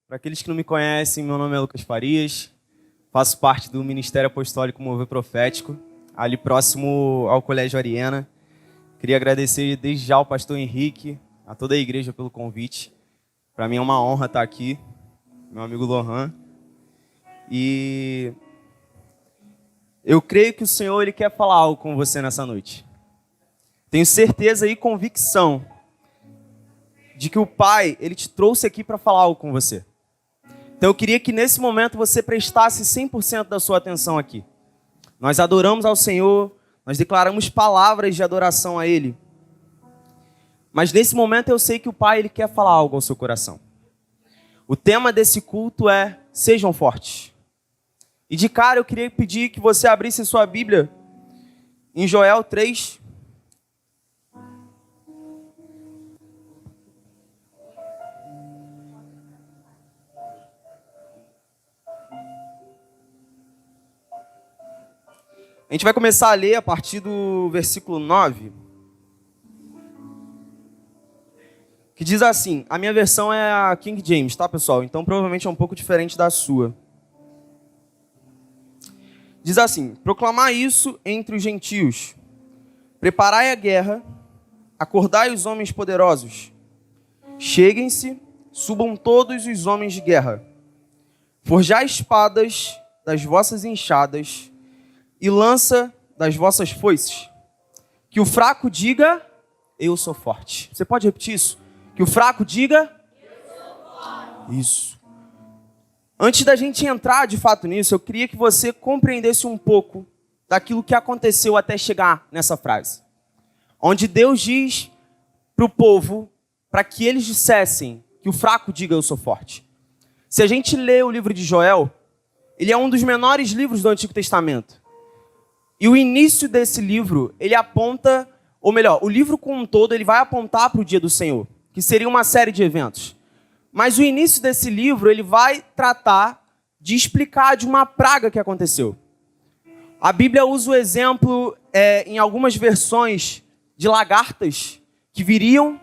Para aqueles que não me conhecem, meu nome é Lucas Farias, faço parte do Ministério Apostólico Mover Profético, ali próximo ao Colégio Ariena. Queria agradecer desde já ao pastor Henrique, a toda a igreja pelo convite. Para mim é uma honra estar aqui, meu amigo Lohan. E eu creio que o Senhor ele quer falar algo com você nessa noite. Tenho certeza e convicção de que o Pai ele te trouxe aqui para falar algo com você. Então eu queria que nesse momento você prestasse 100% da sua atenção aqui. Nós adoramos ao Senhor, nós declaramos palavras de adoração a Ele. Mas nesse momento eu sei que o Pai ele quer falar algo ao seu coração. O tema desse culto é Sejam Fortes. E de cara eu queria pedir que você abrisse sua Bíblia em Joel 3. A gente vai começar a ler a partir do versículo 9, que diz assim, a minha versão é a King James, tá, pessoal? Então provavelmente é um pouco diferente da sua. Diz assim, proclamai isso entre os gentios, preparai a guerra, acordai os homens poderosos, cheguem-se, subam todos os homens de guerra, forjai espadas das vossas enxadas, e lança das vossas foices. Que o fraco diga, eu sou forte. Você pode repetir isso? Que o fraco diga, eu sou forte. Isso. Antes da gente entrar de fato nisso, eu queria que você compreendesse um pouco daquilo que aconteceu até chegar nessa frase. Onde Deus diz para o povo, para que eles dissessem que o fraco diga, eu sou forte. Se a gente lê o livro de Joel, ele é um dos menores livros do Antigo Testamento. E o início desse livro, ele aponta, ou melhor, o livro como um todo, ele vai apontar para o dia do Senhor, que seria uma série de eventos. Mas o início desse livro, ele vai tratar de explicar de uma praga que aconteceu. A Bíblia usa o exemplo, em algumas versões, de lagartas que viriam,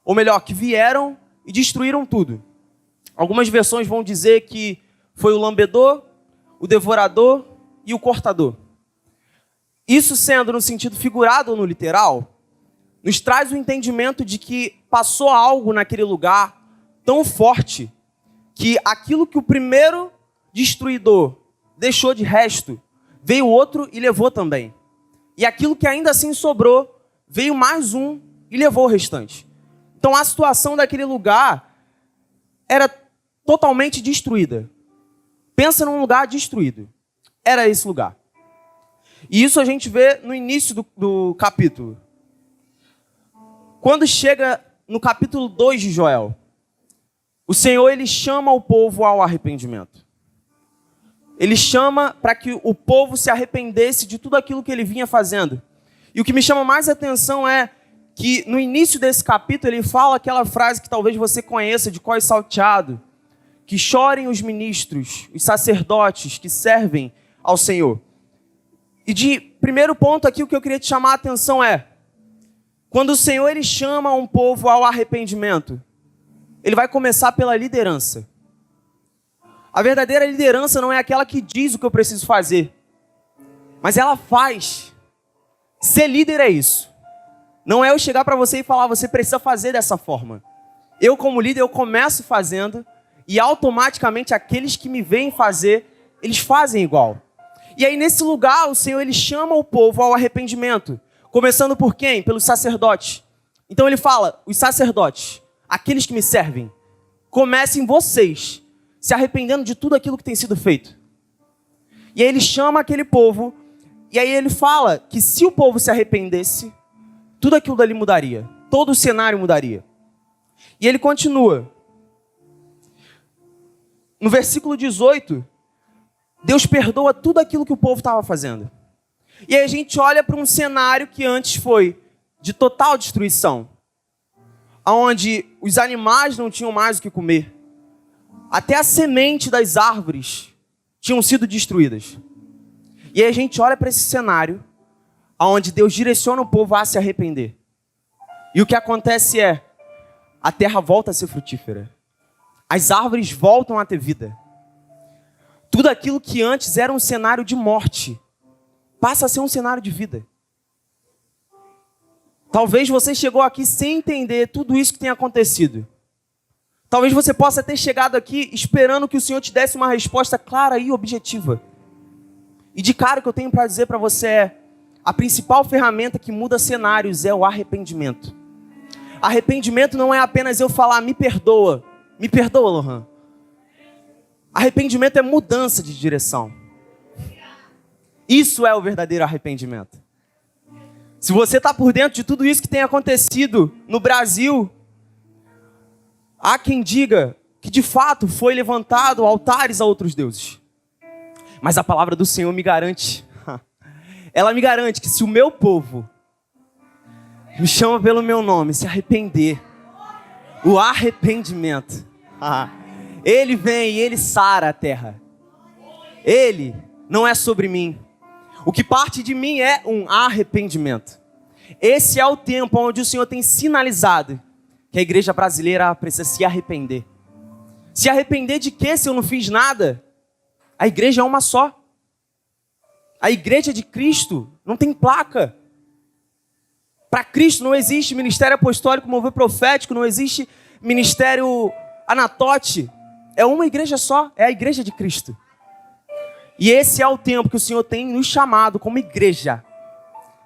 ou melhor, que vieram e destruíram tudo. Algumas versões vão dizer que foi o lambedor, o devorador e o cortador. Isso sendo no sentido figurado ou no literal, nos traz o entendimento de que passou algo naquele lugar tão forte que aquilo que o primeiro destruidor deixou de resto, veio outro e levou também. E aquilo que ainda assim sobrou, veio mais um e levou o restante. Então a situação daquele lugar era totalmente destruída. Pensa num lugar destruído. Era esse lugar. E isso a gente vê no início do capítulo. Quando chega no capítulo 2 de Joel, o Senhor ele chama o povo ao arrependimento. Ele chama para que o povo se arrependesse de tudo aquilo que ele vinha fazendo. E o que me chama mais a atenção é que no início desse capítulo ele fala aquela frase que talvez você conheça de cós salteado, que chorem os ministros, os sacerdotes que servem ao Senhor. E de primeiro ponto aqui, o que eu queria te chamar a atenção é, quando o Senhor ele chama um povo ao arrependimento, ele vai começar pela liderança. A verdadeira liderança não é aquela que diz o que eu preciso fazer, mas ela faz. Ser líder é isso. Não é eu chegar para você e falar, você precisa fazer dessa forma. Eu como líder, eu começo fazendo e automaticamente aqueles que me veem fazer, eles fazem igual. E aí, nesse lugar, o Senhor ele chama o povo ao arrependimento. Começando por quem? Pelos sacerdotes. Então ele fala, os sacerdotes, aqueles que me servem, comecem vocês se arrependendo de tudo aquilo que tem sido feito. E aí ele chama aquele povo, e aí ele fala que se o povo se arrependesse, tudo aquilo dali mudaria. Todo o cenário mudaria. E ele continua. No versículo 18... Deus perdoa tudo aquilo que o povo estava fazendo. E aí a gente olha para um cenário que antes foi de total destruição. Onde os animais não tinham mais o que comer. Até a semente das árvores tinham sido destruídas. E aí a gente olha para esse cenário onde Deus direciona o povo a se arrepender. E o que acontece é, a terra volta a ser frutífera. As árvores voltam a ter vida. Tudo aquilo que antes era um cenário de morte passa a ser um cenário de vida. Talvez você chegou aqui sem entender tudo isso que tem acontecido. Talvez você possa ter chegado aqui esperando que o Senhor te desse uma resposta clara e objetiva. E de cara, o que eu tenho para dizer para você é: a principal ferramenta que muda cenários é o arrependimento. Arrependimento não é apenas eu falar, me perdoa, Lohan. Arrependimento é mudança de direção. Isso é o verdadeiro arrependimento. Se você está por dentro de tudo isso que tem acontecido no Brasil, há quem diga que de fato foi levantado altares a outros deuses. Mas a palavra do Senhor me garante, ela me garante que se o meu povo me chama pelo meu nome, se arrepender, o arrependimento, ele vem e ele sara a terra. Ele não é sobre mim. O que parte de mim é um arrependimento. Esse é o tempo onde o Senhor tem sinalizado que a igreja brasileira precisa se arrepender. Se arrepender de quê se eu não fiz nada? A igreja é uma só. A igreja de Cristo não tem placa. Para Cristo não existe ministério apostólico, mover profético, não existe ministério anatote. É uma igreja só, é a igreja de Cristo. E esse é o tempo que o Senhor tem nos chamado como igreja.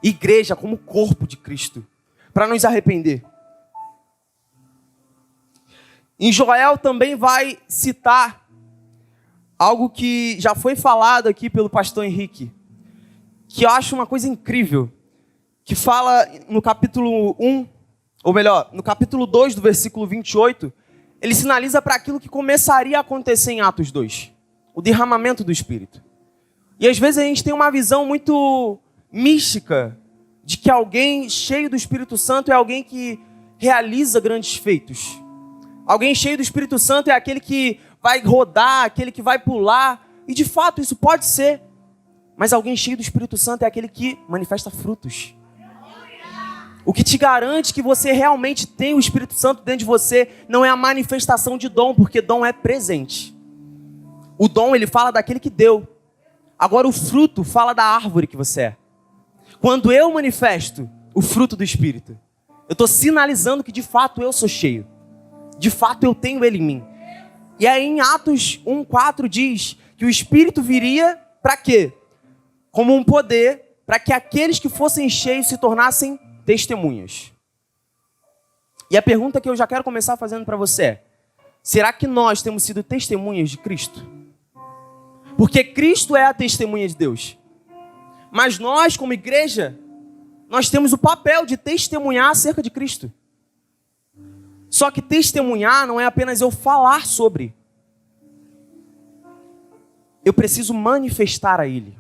Igreja como corpo de Cristo. Para nos arrepender. Em Joel também vai citar algo que já foi falado aqui pelo pastor Henrique. Que eu acho uma coisa incrível. Que fala no capítulo 1, ou melhor, no capítulo 2 do versículo 28. Ele sinaliza para aquilo que começaria a acontecer em Atos 2. O derramamento do Espírito. E às vezes a gente tem uma visão muito mística de que alguém cheio do Espírito Santo é alguém que realiza grandes feitos. Alguém cheio do Espírito Santo é aquele que vai rodar, aquele que vai pular. E de fato isso pode ser. Mas alguém cheio do Espírito Santo é aquele que manifesta frutos. O que te garante que você realmente tem o Espírito Santo dentro de você não é a manifestação de dom, porque dom é presente. O dom, ele fala daquele que deu. Agora o fruto fala da árvore que você é. Quando eu manifesto o fruto do Espírito, eu estou sinalizando que de fato eu sou cheio. De fato eu tenho ele em mim. E aí em Atos 1:4 diz que o Espírito viria para quê? Como um poder para que aqueles que fossem cheios se tornassem testemunhas. E a pergunta que eu já quero começar fazendo para você é: será que nós temos sido testemunhas de Cristo? Porque Cristo é a testemunha de Deus. Mas nós, como igreja, nós temos o papel de testemunhar acerca de Cristo. Só que testemunhar não é apenas eu falar sobre. Eu preciso manifestar a Ele.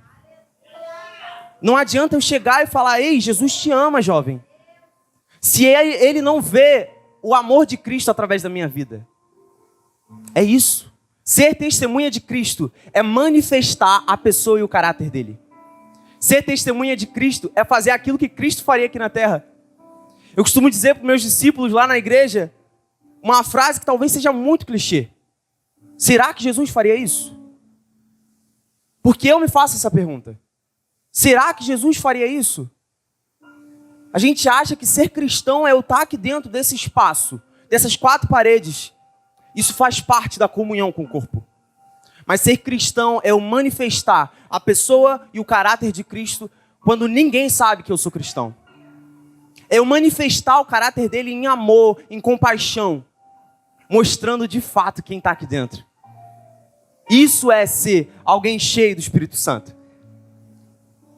Não adianta eu chegar e falar: ei, Jesus te ama, jovem. Se ele não vê o amor de Cristo através da minha vida. É isso. Ser testemunha de Cristo é manifestar a pessoa e o caráter dele. Ser testemunha de Cristo é fazer aquilo que Cristo faria aqui na terra. Eu costumo dizer para os meus discípulos lá na igreja uma frase que talvez seja muito clichê. Será que Jesus faria isso? Porque eu me faço essa pergunta. Será que Jesus faria isso? A gente acha que ser cristão é eu estar aqui dentro desse espaço, dessas 4 paredes. Isso faz parte da comunhão com o corpo. Mas ser cristão é eu manifestar a pessoa e o caráter de Cristo quando ninguém sabe que eu sou cristão. É eu manifestar o caráter dele em amor, em compaixão, mostrando de fato quem está aqui dentro. Isso é ser alguém cheio do Espírito Santo.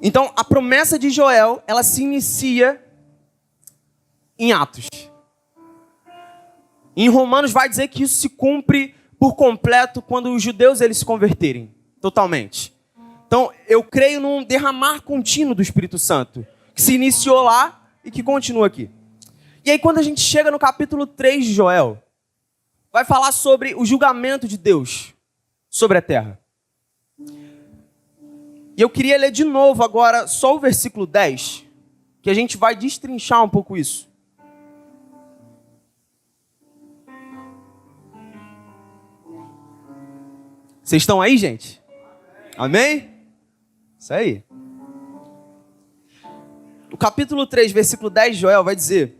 Então, a promessa de Joel, ela se inicia em Atos. Em Romanos vai dizer que isso se cumpre por completo quando os judeus eles se converterem, totalmente. Então, eu creio num derramar contínuo do Espírito Santo, que se iniciou lá e que continua aqui. E aí, quando a gente chega no capítulo 3 de Joel, vai falar sobre o julgamento de Deus sobre a terra. E eu queria ler de novo agora só o versículo 10, que a gente vai destrinchar um pouco isso. Vocês estão aí, gente? Amém? Isso aí. O capítulo 3, versículo 10 de Joel vai dizer: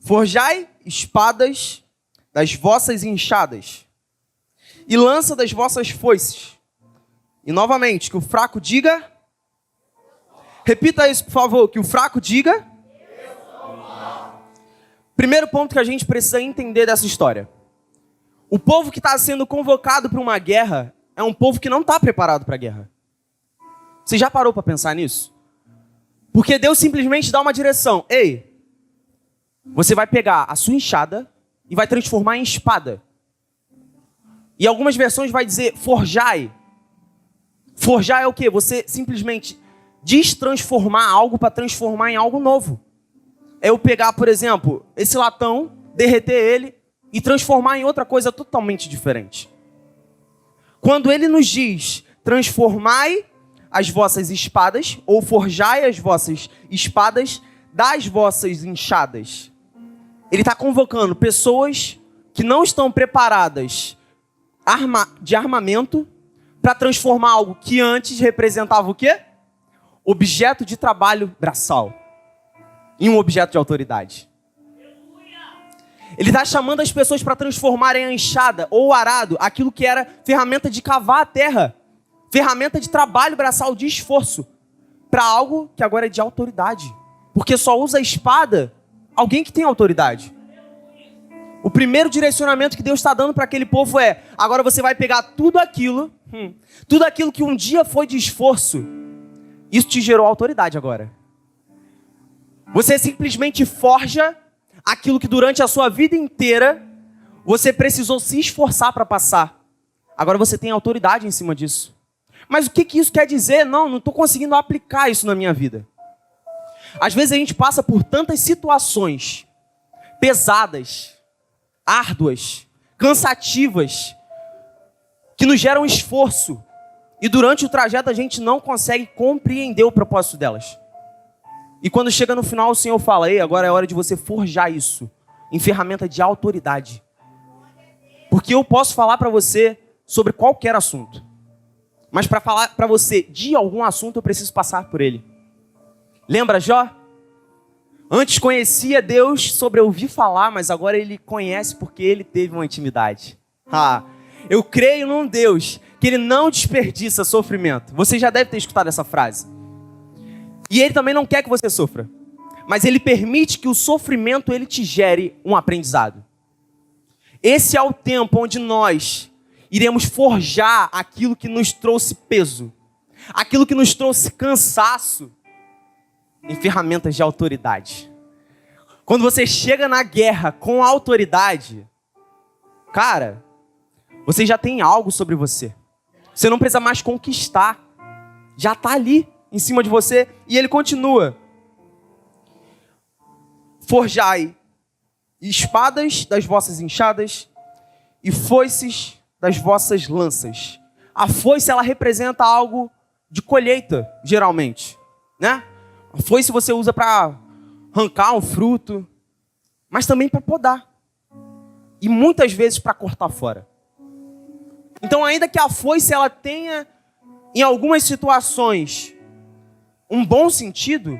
forjai espadas das vossas enxadas e lança das vossas foices. E novamente, que o fraco diga... Repita isso, por favor. Que o fraco diga... Primeiro ponto que a gente precisa entender dessa história. O povo que está sendo convocado para uma guerra é um povo que não está preparado para a guerra. Você já parou para pensar nisso? Porque Deus simplesmente dá uma direção. Ei, você vai pegar a sua enxada e vai transformar em espada. E algumas versões vai dizer forjai. Forjar é o quê? Você simplesmente destransformar algo para transformar em algo novo. É eu pegar, por exemplo, esse latão, derreter ele e transformar em outra coisa totalmente diferente. Quando ele nos diz, transformai as vossas espadas, ou forjai as vossas espadas das vossas enxadas. Ele está convocando pessoas que não estão preparadas de armamento para transformar algo que antes representava o quê? Objeto de trabalho braçal em um objeto de autoridade. Ele está chamando as pessoas para transformarem a enxada ou o arado, aquilo que era ferramenta de cavar a terra, ferramenta de trabalho braçal, de esforço, para algo que agora é de autoridade. Porque só usa a espada alguém que tem autoridade. O primeiro direcionamento que Deus está dando para aquele povo é: agora você vai pegar tudo aquilo que um dia foi de esforço, isso te gerou autoridade agora. Você simplesmente forja aquilo que durante a sua vida inteira você precisou se esforçar para passar. Agora você tem autoridade em cima disso. Mas o que isso quer dizer? Não estou conseguindo aplicar isso na minha vida. Às vezes a gente passa por tantas situações pesadas, árduas, cansativas, que nos geram esforço. E durante o trajeto a gente não consegue compreender o propósito delas. E quando chega no final, o Senhor fala: ei, agora é hora de você forjar isso em ferramenta de autoridade. Porque eu posso falar para você sobre qualquer assunto. Mas para falar para você de algum assunto, eu preciso passar por ele. Lembra Jó? Antes conhecia Deus sobre ouvir falar, mas agora ele conhece porque ele teve uma intimidade. Eu creio num Deus que ele não desperdiça sofrimento. Você já deve ter escutado essa frase. E ele também não quer que você sofra. Mas ele permite que o sofrimento ele te gere um aprendizado. Esse é o tempo onde nós iremos forjar aquilo que nos trouxe peso, aquilo que nos trouxe cansaço, em ferramentas de autoridade. Quando você chega na guerra com autoridade, cara, você já tem algo sobre você. Você não precisa mais conquistar. Já está ali, em cima de você. E ele continua: forjai espadas das vossas enxadas e foices das vossas lanças. A foice, ela representa algo de colheita, geralmente, né? A foice você usa para arrancar um fruto, mas também para podar. E muitas vezes para cortar fora. Então, ainda que a foice ela tenha, em algumas situações, um bom sentido,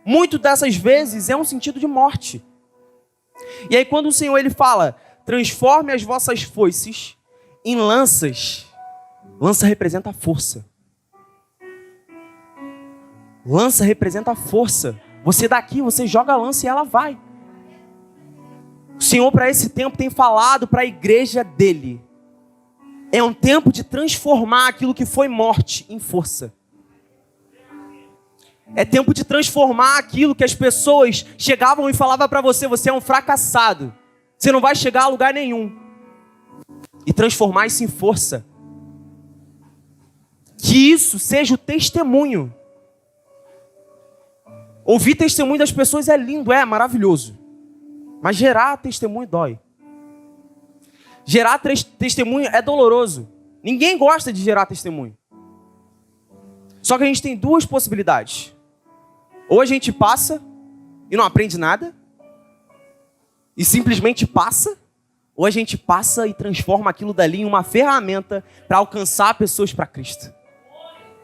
muito dessas vezes é um sentido de morte. E aí quando o Senhor ele fala: transforme as vossas foices em lanças. Lança representa a força. Lança representa a força. Você daqui, você joga a lança e ela vai. O Senhor para esse tempo tem falado para a igreja dele. É um tempo de transformar aquilo que foi morte em força. É tempo de transformar aquilo que as pessoas chegavam e falavam para você: você é um fracassado, você não vai chegar a lugar nenhum. E transformar isso em força. Que isso seja o testemunho. Ouvir testemunho das pessoas é lindo, é maravilhoso. Mas gerar testemunho dói. Gerar testemunho é doloroso. Ninguém gosta de gerar testemunho. Só que a gente tem duas possibilidades. Ou a gente passa e não aprende nada, e simplesmente passa, ou a gente passa e transforma aquilo dali em uma ferramenta para alcançar pessoas para Cristo.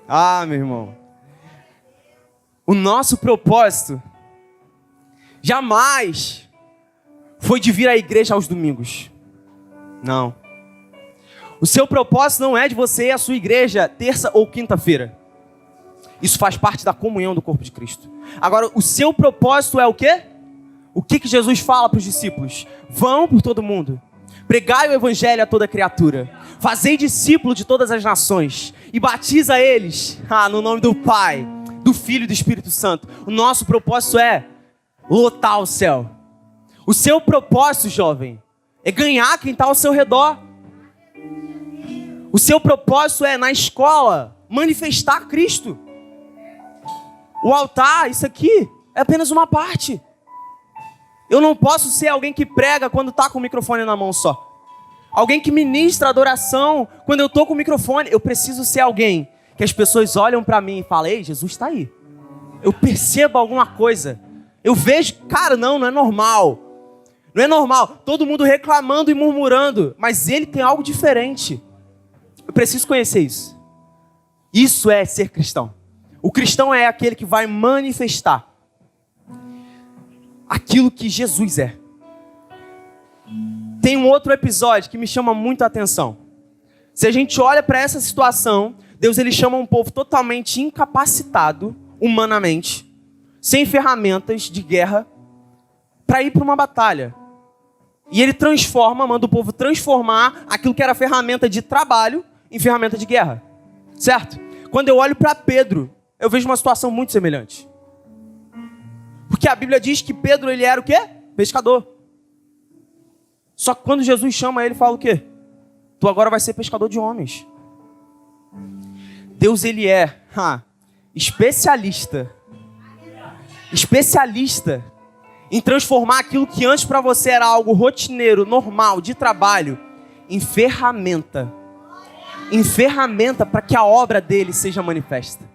Ah, meu irmão. O nosso propósito jamais foi de vir à igreja aos domingos. Não. O seu propósito não é de você ir à sua igreja terça ou quinta-feira. Isso faz parte da comunhão do corpo de Cristo. Agora, o seu propósito é o quê? O que Jesus fala para os discípulos? Vão por todo mundo. Pregai o evangelho a toda criatura. Fazei discípulo de todas as nações. E batiza eles no nome do Pai, do Filho e do Espírito Santo. O nosso propósito é lotar o céu. O seu propósito, jovem, é ganhar quem está ao seu redor. O seu propósito é, na escola, manifestar Cristo. O altar, isso aqui, é apenas uma parte. Eu não posso ser alguém que prega quando está com o microfone na mão só. Alguém que ministra adoração quando eu estou com o microfone. Eu preciso ser alguém que as pessoas olham para mim e falam: ei, Jesus está aí. Eu percebo alguma coisa. Eu vejo, cara, não é normal. Não é normal. Todo mundo reclamando e murmurando. Mas ele tem algo diferente. Eu preciso conhecer isso. Isso é ser cristão. O cristão é aquele que vai manifestar aquilo que Jesus é. Tem um outro episódio que me chama muito a atenção. Se a gente olha para essa situação, Deus ele chama um povo totalmente incapacitado, humanamente, sem ferramentas de guerra, para ir para uma batalha. E ele manda o povo transformar aquilo que era ferramenta de trabalho em ferramenta de guerra. Certo? Quando eu olho para Pedro, eu vejo uma situação muito semelhante. Porque a Bíblia diz que Pedro ele era o quê? Pescador. Só que quando Jesus chama ele, fala o quê? Tu agora vai ser pescador de homens. Deus ele é especialista em transformar aquilo que antes para você era algo rotineiro, normal, de trabalho, em ferramenta para que a obra dele seja manifesta.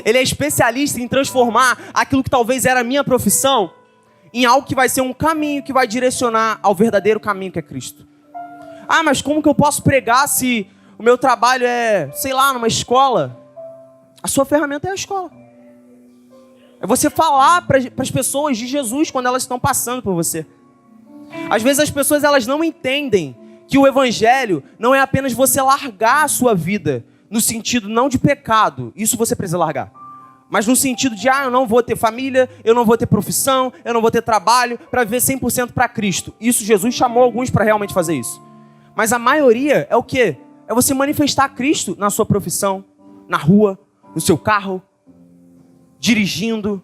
Ele é especialista em transformar aquilo que talvez era a minha profissão em algo que vai ser um caminho que vai direcionar ao verdadeiro caminho que é Cristo. Ah, mas como que eu posso pregar se o meu trabalho é, sei lá, numa escola? A sua ferramenta é a escola. É você falar para as pessoas de Jesus quando elas estão passando por você. Às vezes as pessoas elas não entendem que o evangelho não é apenas você largar a sua vida, no sentido não de pecado, isso você precisa largar, mas no sentido de, eu não vou ter família, eu não vou ter profissão, eu não vou ter trabalho, para viver 100% para Cristo. Isso Jesus chamou alguns para realmente fazer isso. Mas a maioria é o quê? É você manifestar Cristo na sua profissão, na rua, no seu carro, dirigindo.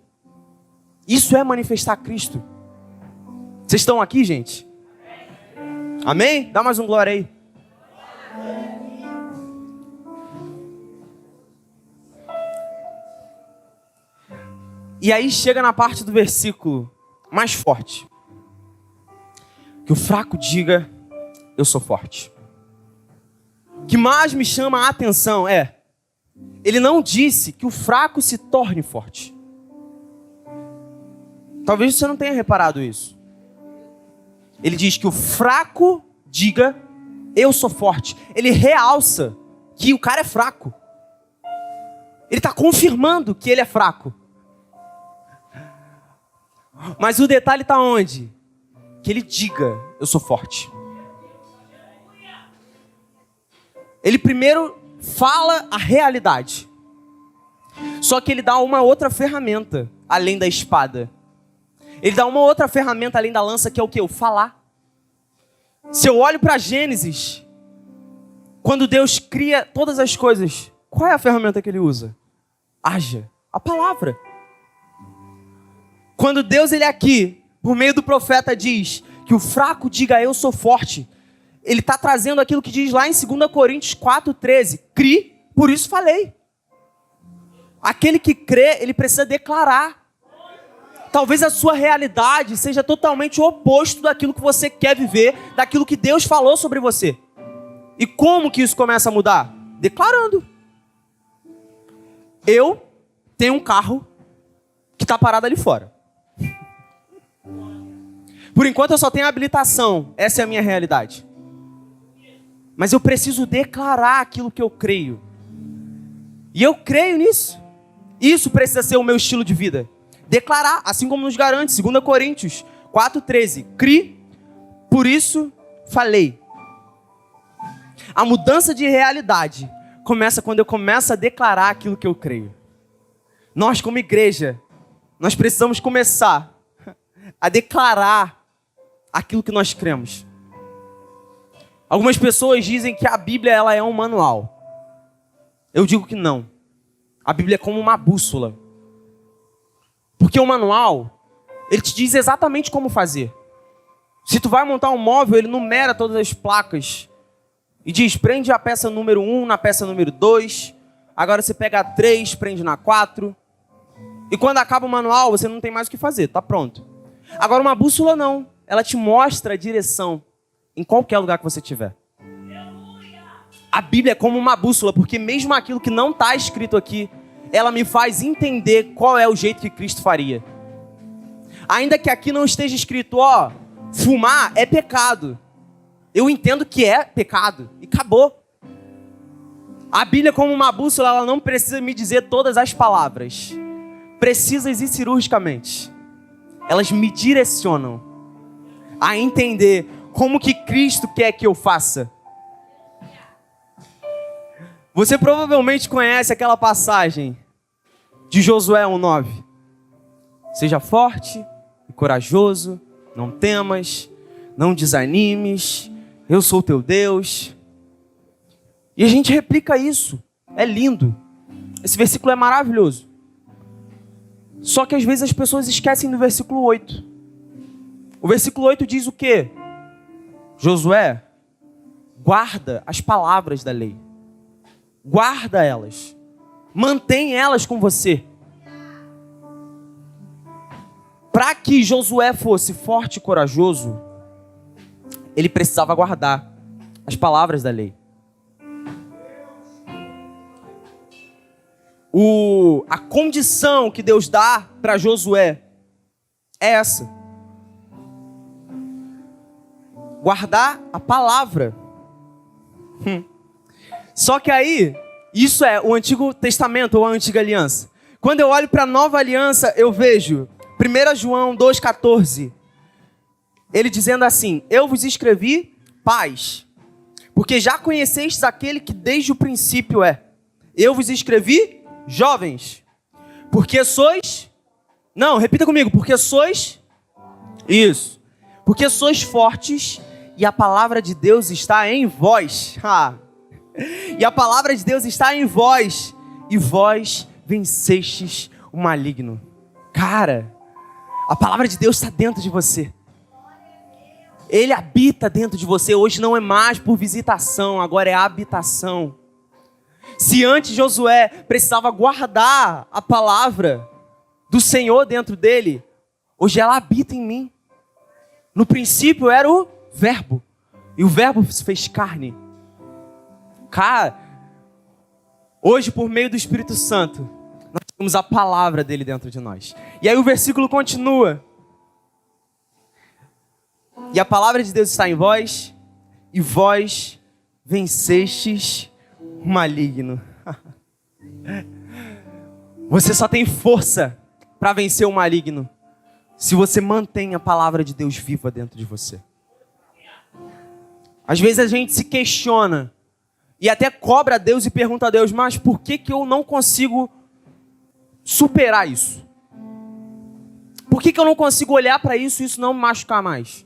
Isso é manifestar Cristo. Vocês estão aqui, gente? Amém? Dá mais um glória aí. E aí chega na parte do versículo mais forte. Que o fraco diga, eu sou forte. O que mais me chama a atenção é, ele não disse que o fraco se torne forte. Talvez você não tenha reparado isso. Ele diz que o fraco diga, eu sou forte. Ele realça que o cara é fraco. Ele está confirmando que ele é fraco. Mas o detalhe está onde? Que ele diga, eu sou forte. Ele primeiro fala a realidade. Só que ele dá uma outra ferramenta, além da espada. Ele dá uma outra ferramenta, além da lança, que é o quê? O falar. Se eu olho para Gênesis, quando Deus cria todas as coisas, qual é a ferramenta que ele usa? Haja, a palavra. Quando Deus ele aqui, por meio do profeta, diz que o fraco diga eu sou forte, ele está trazendo aquilo que diz lá em 2 Coríntios 4,13. Cri, por isso falei. Aquele que crê, ele precisa declarar. Talvez a sua realidade seja totalmente o oposto daquilo que você quer viver, daquilo que Deus falou sobre você. E como que isso começa a mudar? Declarando. Eu tenho um carro que está parado ali fora. Por enquanto eu só tenho habilitação, essa é a minha realidade. Mas eu preciso declarar aquilo que eu creio. E eu creio nisso. Isso precisa ser o meu estilo de vida. Declarar, assim como nos garante 2 Coríntios 4,13. Cri, por isso falei. A mudança de realidade começa quando eu começo a declarar aquilo que eu creio. Nós, como igreja, nós precisamos começar a declarar aquilo que nós cremos. Algumas pessoas dizem que a Bíblia ela é um manual. Eu digo que não. A Bíblia é como uma bússola. Porque o manual, ele te diz exatamente como fazer. Se tu vai montar um móvel, ele numera todas as placas. E diz, prende a peça número 1 na peça número 2. Agora você pega a 3, prende na 4. E quando acaba o manual, você não tem mais o que fazer, tá pronto. Agora uma bússola não. Ela te mostra a direção em qualquer lugar que você estiver. A Bíblia é como uma bússola, porque mesmo aquilo que não está escrito aqui, ela me faz entender qual é o jeito que Cristo faria. Ainda que aqui não esteja escrito, ó, fumar é pecado. Eu entendo que é pecado e acabou. A Bíblia como uma bússola, ela não precisa me dizer todas as palavras. Precisas e cirurgicamente. Elas me direcionam a entender como que Cristo quer que eu faça. Você provavelmente conhece aquela passagem de Josué 1:9. Seja forte e corajoso, não temas, não desanimes, eu sou teu Deus. E a gente replica isso, é lindo. Esse versículo é maravilhoso. Só que às vezes as pessoas esquecem do versículo 8. O versículo 8 diz o quê? Josué, guarda as palavras da lei. Guarda elas. Mantém elas com você. Para que Josué fosse forte e corajoso, ele precisava guardar as palavras da lei. A condição que Deus dá para Josué é essa. Guardar a palavra. Só que aí, isso é o Antigo Testamento ou a Antiga Aliança. Quando eu olho para a Nova Aliança, eu vejo 1 João 2,14. Ele dizendo assim, eu vos escrevi paz, porque já conhecestes aquele que desde o princípio é. Eu vos escrevi jovens, porque sois... Não, repita comigo, porque sois... Isso. Porque sois fortes e a palavra de Deus está em vós. E a palavra de Deus está em vós. E vós vencestes o maligno. Cara, a palavra de Deus está dentro de você. Ele habita dentro de você. Hoje não é mais por visitação, agora é habitação. Se antes Josué precisava guardar a palavra do Senhor dentro dele, hoje ela habita em mim. No princípio era o verbo, e o verbo se fez carne. Cara, hoje por meio do Espírito Santo, nós temos a palavra dele dentro de nós. E aí o versículo continua. E a palavra de Deus está em vós, e vós vencestes o maligno. Você só tem força para vencer o maligno se você mantém a palavra de Deus viva dentro de você. Às vezes a gente se questiona e até cobra a Deus e pergunta a Deus, mas por que eu não consigo superar isso? Por que eu não consigo olhar para isso e isso não me machucar mais?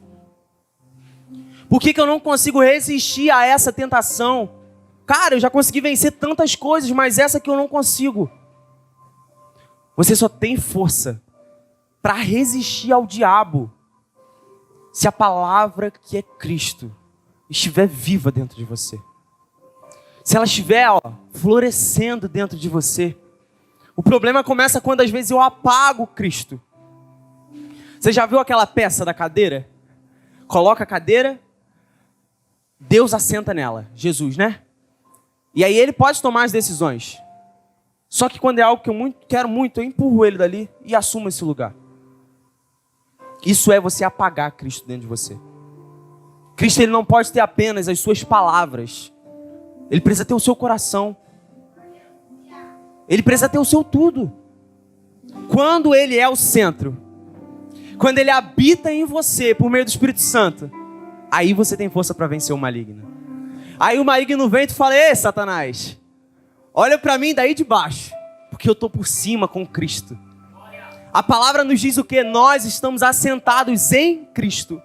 Por que eu não consigo resistir a essa tentação? Cara, eu já consegui vencer tantas coisas, mas essa que eu não consigo. Você só tem força para resistir ao diabo se a palavra que é Cristo estiver viva dentro de você. Se ela estiver florescendo dentro de você. O problema começa quando às vezes eu apago Cristo. Você já viu aquela peça da cadeira? Coloca a cadeira, Deus assenta nela, Jesus, né? E aí ele pode tomar as decisões. Só que quando é algo que eu quero muito, eu empurro ele dali e assumo esse lugar. Isso é você apagar Cristo dentro de você. Cristo, ele não pode ter apenas as suas palavras. Ele precisa ter o seu coração. Ele precisa ter o seu tudo. Quando ele é o centro, quando ele habita em você por meio do Espírito Santo, aí você tem força para vencer o maligno. Aí o maligno vem e tu fala: ei, Satanás, olha para mim daí de baixo, porque eu estou por cima com Cristo. A palavra nos diz o quê? Nós estamos assentados em Cristo,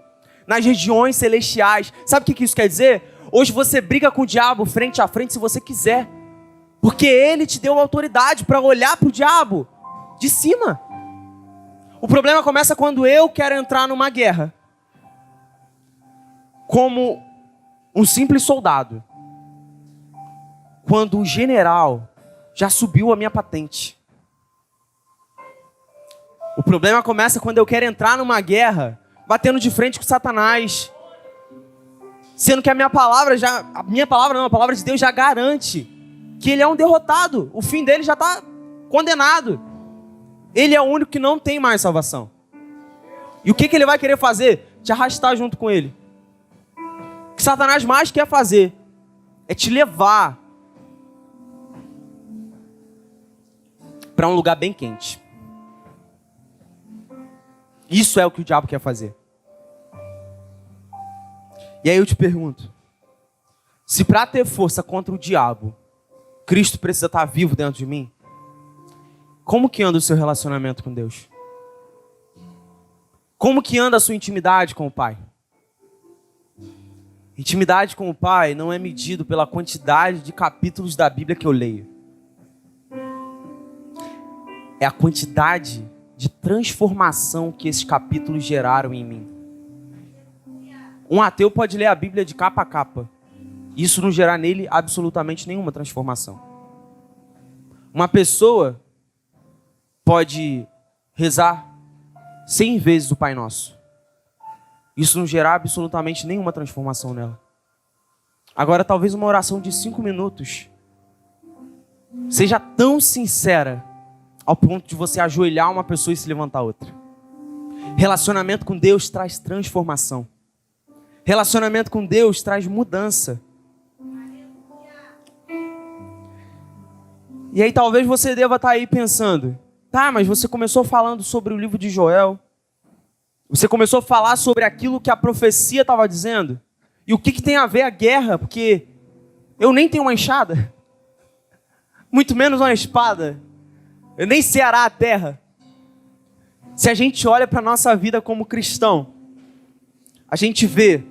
nas regiões celestiais. Sabe o que isso quer dizer? Hoje você briga com o diabo frente a frente se você quiser, porque ele te deu autoridade para olhar para o diabo de cima. O problema começa quando eu quero entrar numa guerra como um simples soldado, quando o general já subiu a minha patente. O problema começa quando eu quero entrar numa guerra batendo de frente com Satanás, sendo que a palavra de Deus já garante que ele é um derrotado, o fim dele já está condenado. Ele é o único que não tem mais salvação. E o que ele vai querer fazer? Te arrastar junto com ele. O que Satanás mais quer fazer é te levar para um lugar bem quente. Isso é o que o diabo quer fazer. E aí eu te pergunto, se para ter força contra o diabo, Cristo precisa estar vivo dentro de mim, como que anda o seu relacionamento com Deus? Como que anda a sua intimidade com o Pai? Intimidade com o Pai não é medido pela quantidade de capítulos da Bíblia que eu leio. É a quantidade de transformação que esses capítulos geraram em mim. Um ateu pode ler a Bíblia de capa a capa. Isso não gerar nele absolutamente nenhuma transformação. Uma pessoa pode rezar 100 vezes o Pai Nosso. Isso não gerar absolutamente nenhuma transformação nela. Agora, talvez uma oração de 5 minutos seja tão sincera ao ponto de você ajoelhar uma pessoa e se levantar outra. Relacionamento com Deus traz transformação. Relacionamento com Deus traz mudança. E aí talvez você deva estar aí pensando: tá, mas você começou falando sobre o livro de Joel. Você começou a falar sobre aquilo que a profecia estava dizendo. E o que tem a ver a guerra? Porque eu nem tenho uma enxada. Muito menos uma espada. Eu nem sei arar a terra. Se a gente olha para a nossa vida como cristão, a gente vê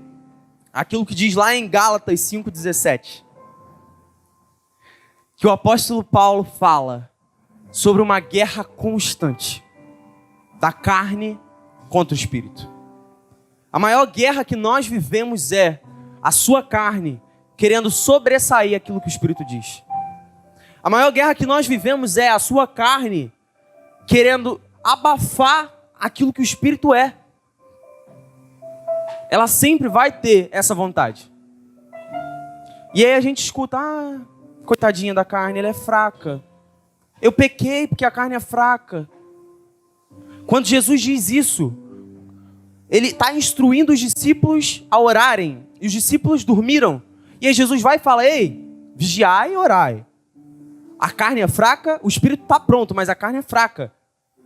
aquilo que diz lá em Gálatas 5,17. Que o apóstolo Paulo fala sobre uma guerra constante da carne contra o espírito. A maior guerra que nós vivemos é a sua carne querendo sobressair aquilo que o espírito diz. A maior guerra que nós vivemos é a sua carne querendo abafar aquilo que o espírito é. Ela sempre vai ter essa vontade. E aí a gente escuta: ah, coitadinha da carne, ela é fraca. Eu pequei porque a carne é fraca. Quando Jesus diz isso, ele está instruindo os discípulos a orarem. E os discípulos dormiram. E aí Jesus vai e fala: ei, vigiai e orai. A carne é fraca, o espírito está pronto, mas a carne é fraca.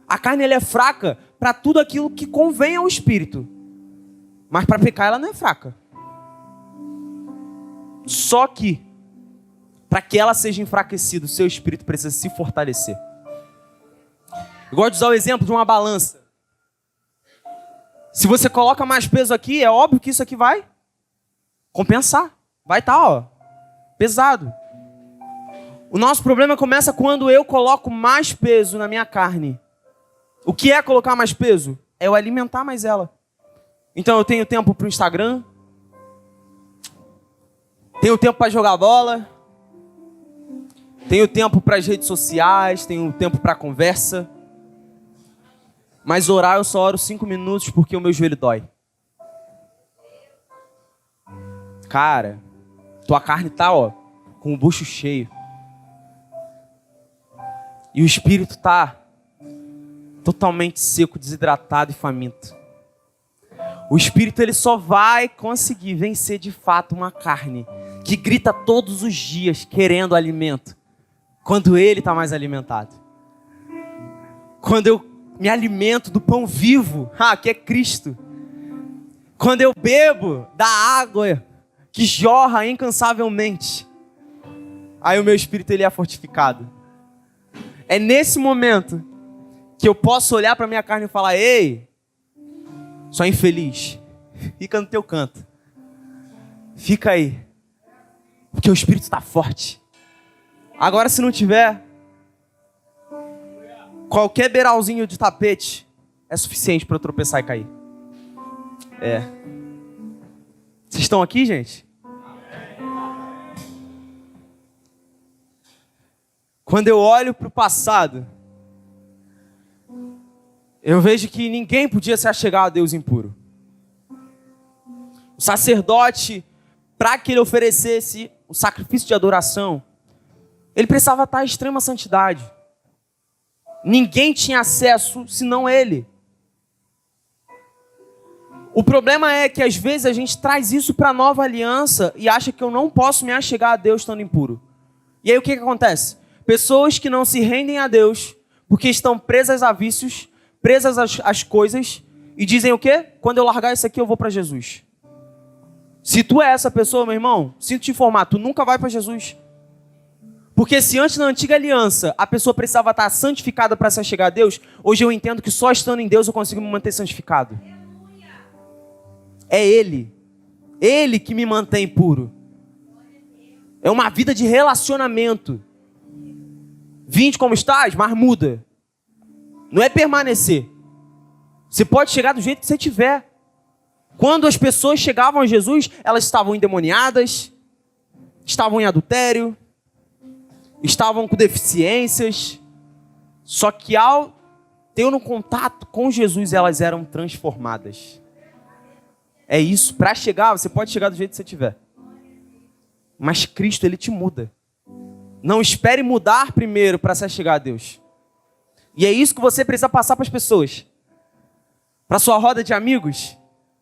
A carne ela é fraca para tudo aquilo que convém ao espírito. Mas para pecar ela não é fraca. Só que, para que ela seja enfraquecida, o seu espírito precisa se fortalecer. Eu gosto de usar o exemplo de uma balança. Se você coloca mais peso aqui, é óbvio que isso aqui vai compensar. Vai estar, pesado. O nosso problema começa quando eu coloco mais peso na minha carne. O que é colocar mais peso? É eu alimentar mais ela. Então eu tenho tempo para o Instagram, tenho tempo para jogar bola, tenho tempo para as redes sociais, tenho tempo para conversa. Mas orar eu só oro 5 minutos porque o meu joelho dói. Cara, tua carne tá, com o bucho cheio. E o espírito tá totalmente seco, desidratado e faminto. O espírito ele só vai conseguir vencer de fato uma carne que grita todos os dias querendo alimento, quando ele está mais alimentado. Quando eu me alimento do pão vivo, que é Cristo. Quando eu bebo da água que jorra incansavelmente, aí o meu espírito ele é fortificado. É nesse momento que eu posso olhar para minha carne e falar: ei, só infeliz, fica no teu canto, fica aí, porque o espírito está forte. Agora, se não tiver, qualquer beiralzinho de tapete é suficiente para eu tropeçar e cair. Vocês estão aqui, gente? Quando eu olho para o passado, eu vejo que ninguém podia se achegar a Deus impuro. O sacerdote, para que ele oferecesse o sacrifício de adoração, ele precisava estar em extrema santidade. Ninguém tinha acesso senão ele. O problema é que às vezes a gente traz isso para a nova aliança e acha que eu não posso me achegar a Deus estando impuro. E aí o que acontece? Pessoas que não se rendem a Deus porque estão presas a vícios, presas às coisas, e dizem o quê? Quando eu largar isso aqui eu vou para Jesus. Se tu é essa pessoa, meu irmão, sinto te informar, tu nunca vai para Jesus. Porque se antes na antiga aliança a pessoa precisava estar santificada para se achegar a Deus, hoje eu entendo que só estando em Deus eu consigo me manter santificado. É Ele que me mantém puro. É uma vida de relacionamento. Vinde como estás, mas muda. Não é permanecer. Você pode chegar do jeito que você tiver. Quando as pessoas chegavam a Jesus, elas estavam endemoniadas, estavam em adultério, estavam com deficiências. Só que ao ter um contato com Jesus, elas eram transformadas. É isso. Para chegar, você pode chegar do jeito que você tiver. Mas Cristo, Ele te muda. Não espere mudar primeiro para se chegar a Deus. E é isso que você precisa passar para as pessoas. Para sua roda de amigos.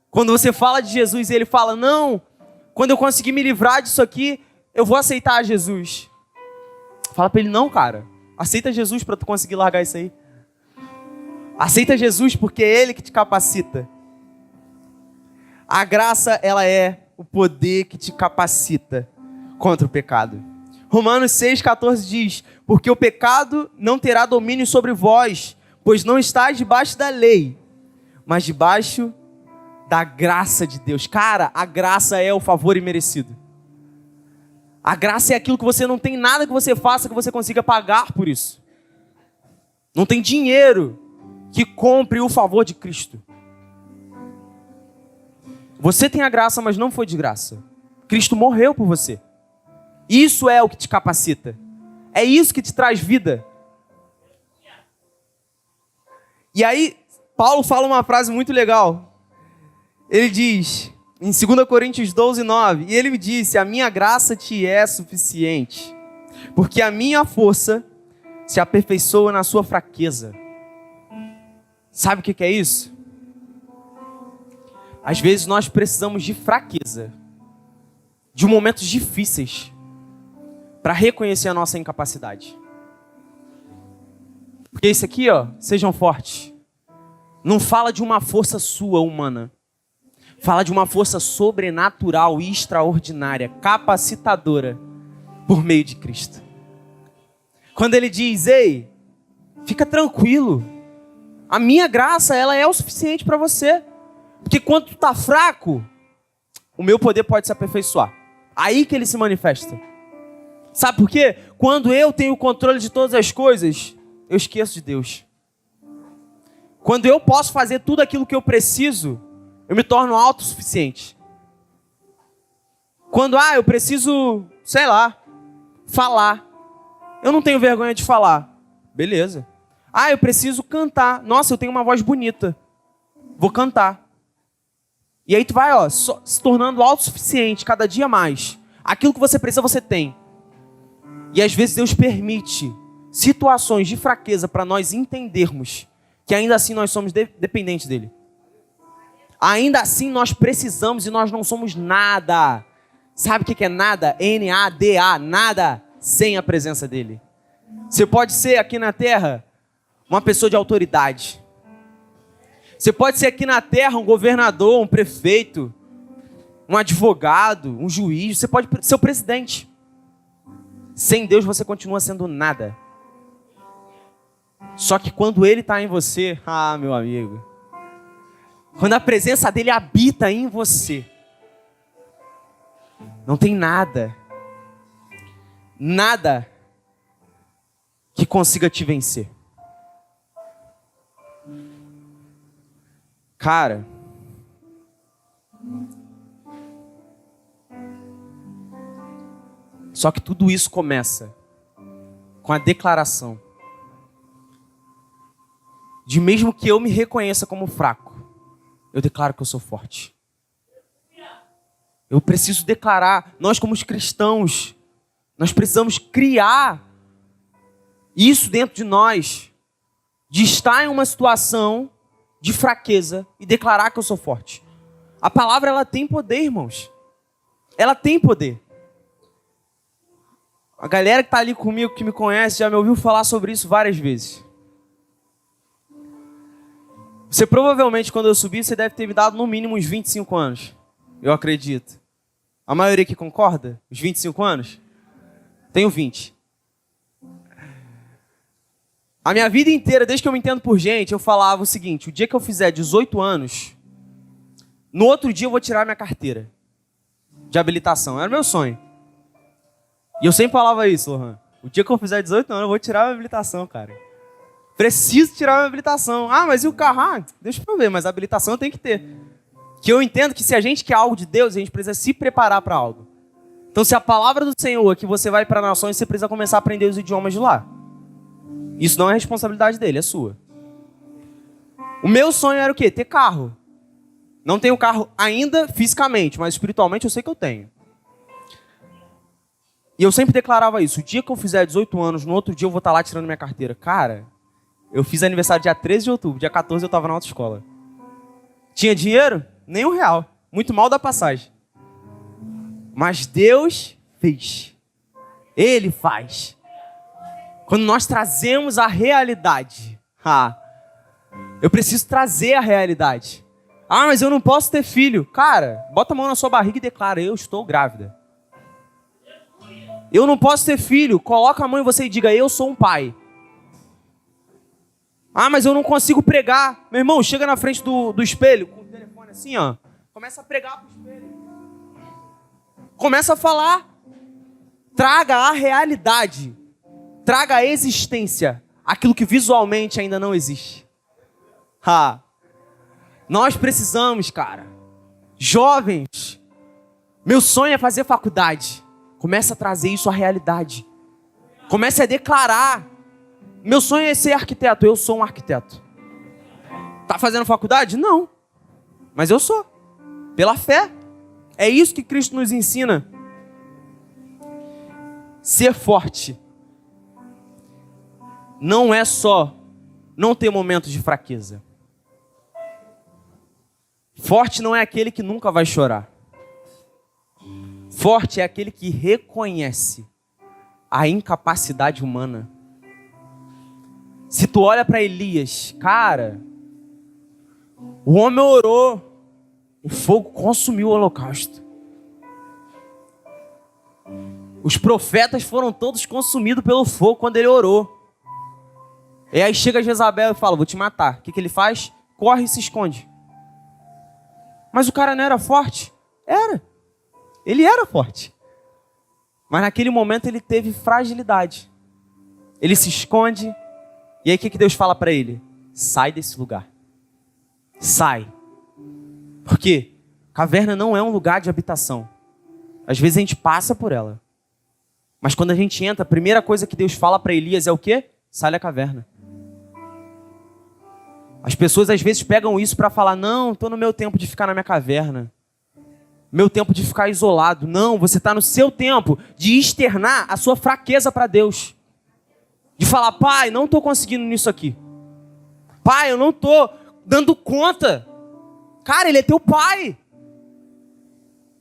Quando você fala de Jesus e ele fala: não, quando eu conseguir me livrar disso aqui, eu vou aceitar Jesus. Fala para ele: não, cara. Aceita Jesus para tu conseguir largar isso aí. Aceita Jesus porque é Ele que te capacita. A graça, ela é o poder que te capacita contra o pecado. Romanos 6,14 diz: porque o pecado não terá domínio sobre vós, pois não estáis debaixo da lei, mas debaixo da graça de Deus. Cara, a graça é o favor imerecido. A graça é aquilo que você não tem nada que você faça que você consiga pagar por isso. Não tem dinheiro que compre o favor de Cristo. Você tem a graça, mas não foi de graça. Cristo morreu por você. Isso é o que te capacita. É isso que te traz vida. E aí, Paulo fala uma frase muito legal. Ele diz, em 2 Coríntios 12:9, e ele me disse: a minha graça te é suficiente, porque a minha força se aperfeiçoa na sua fraqueza. Sabe o que é isso? Às vezes nós precisamos de fraqueza, de momentos difíceis, para reconhecer a nossa incapacidade. Porque isso aqui, sejam fortes, não fala de uma força sua humana, fala de uma força sobrenatural e extraordinária, capacitadora, por meio de Cristo. Quando ele diz: ei, fica tranquilo, a minha graça, ela é o suficiente para você. Porque quando tu tá fraco, o meu poder pode se aperfeiçoar. Aí que ele se manifesta. Sabe por quê? Quando eu tenho o controle de todas as coisas, eu esqueço de Deus. Quando eu posso fazer tudo aquilo que eu preciso, eu me torno autossuficiente. Quando, eu preciso, falar. Eu não tenho vergonha de falar. Beleza. Eu preciso cantar. Nossa, eu tenho uma voz bonita. Vou cantar. E aí tu vai, se tornando autossuficiente cada dia mais. Aquilo que você precisa, você tem. E às vezes Deus permite situações de fraqueza para nós entendermos que ainda assim nós somos dependentes dele. Ainda assim nós precisamos e nós não somos nada. Sabe o que é nada? N-A-D-A, nada sem a presença dele. Você pode ser aqui na terra uma pessoa de autoridade. Você pode ser aqui na terra um governador, um prefeito, um advogado, um juiz. Você pode ser o presidente. Sem Deus você continua sendo nada. Só que quando ele está em você, meu amigo, quando a presença dele habita em você, não tem nada que consiga te vencer. Cara, só que tudo isso começa com a declaração de mesmo que eu me reconheça como fraco, eu declaro que eu sou forte. Eu preciso declarar, nós como cristãos, nós precisamos criar isso dentro de nós, de estar em uma situação de fraqueza e declarar que eu sou forte. A palavra, ela tem poder, irmãos. Ela tem poder. A galera que está ali comigo, que me conhece, já me ouviu falar sobre isso várias vezes. Você provavelmente, quando eu subi, você deve ter me dado no mínimo uns 25 anos. Eu acredito. A maioria que concorda? Os 25 anos? Tenho 20. A minha vida inteira, desde que eu me entendo por gente, eu falava o seguinte: o dia que eu fizer 18 anos, no outro dia eu vou tirar minha carteira de habilitação. Era meu sonho. E eu sempre falava isso, Lohan. O dia que eu fizer 18 anos, eu vou tirar minha habilitação, cara. Preciso tirar minha habilitação. Mas e o carro? Deixa eu ver, mas a habilitação eu tenho que ter. Que eu entendo que se a gente quer algo de Deus, a gente precisa se preparar para algo. Então, se a palavra do Senhor é que você vai para nações, você precisa começar a aprender os idiomas de lá. Isso não é responsabilidade dele, é sua. O meu sonho era o quê? Ter carro. Não tenho carro ainda fisicamente, mas espiritualmente eu sei que eu tenho. E eu sempre declarava isso. O dia que eu fizer 18 anos, no outro dia eu vou estar lá tirando minha carteira. Cara, eu fiz aniversário dia 13 de outubro. Dia 14 eu estava na autoescola. Tinha dinheiro? Nem R$1. Muito mal da passagem. Mas Deus fez. Ele faz. Quando nós trazemos a realidade. Eu preciso trazer a realidade. Mas eu não posso ter filho. Cara, bota a mão na sua barriga e declara: eu estou grávida. Eu não posso ter filho. Coloca a mão em você e diga: eu sou um pai. Mas eu não consigo pregar. Meu irmão, chega na frente do espelho, com o telefone assim, ó. Começa a pregar pro espelho. Começa a falar. Traga a realidade. Traga a existência. Aquilo que visualmente ainda não existe. Nós precisamos, cara. Jovens. Meu sonho é fazer faculdade. Comece a trazer isso à realidade. Comece a declarar. Meu sonho é ser arquiteto. Eu sou um arquiteto. Tá fazendo faculdade? Não. Mas eu sou. Pela fé. É isso que Cristo nos ensina. Ser forte não é só não ter momentos de fraqueza. Forte não é aquele que nunca vai chorar. Forte é aquele que reconhece a incapacidade humana. Se tu olha para Elias, cara, o homem orou, o fogo consumiu o holocausto. Os profetas foram todos consumidos pelo fogo quando ele orou. E aí chega Jezabel e fala: vou te matar. O que ele faz? Corre e se esconde. Mas o cara não era forte? Era. Ele era forte. Mas naquele momento ele teve fragilidade. Ele se esconde. E aí o que Deus fala para ele? Sai desse lugar. Sai. Por quê? Caverna não é um lugar de habitação. Às vezes a gente passa por ela. Mas quando a gente entra, a primeira coisa que Deus fala para Elias é o quê? Sai da caverna. As pessoas às vezes pegam isso para falar: não, estou no meu tempo de ficar na minha caverna. Meu tempo de ficar isolado. Não, você está no seu tempo de externar a sua fraqueza para Deus. De falar: pai, não estou conseguindo nisso aqui. Pai, eu não estou dando conta. Cara, ele é teu pai.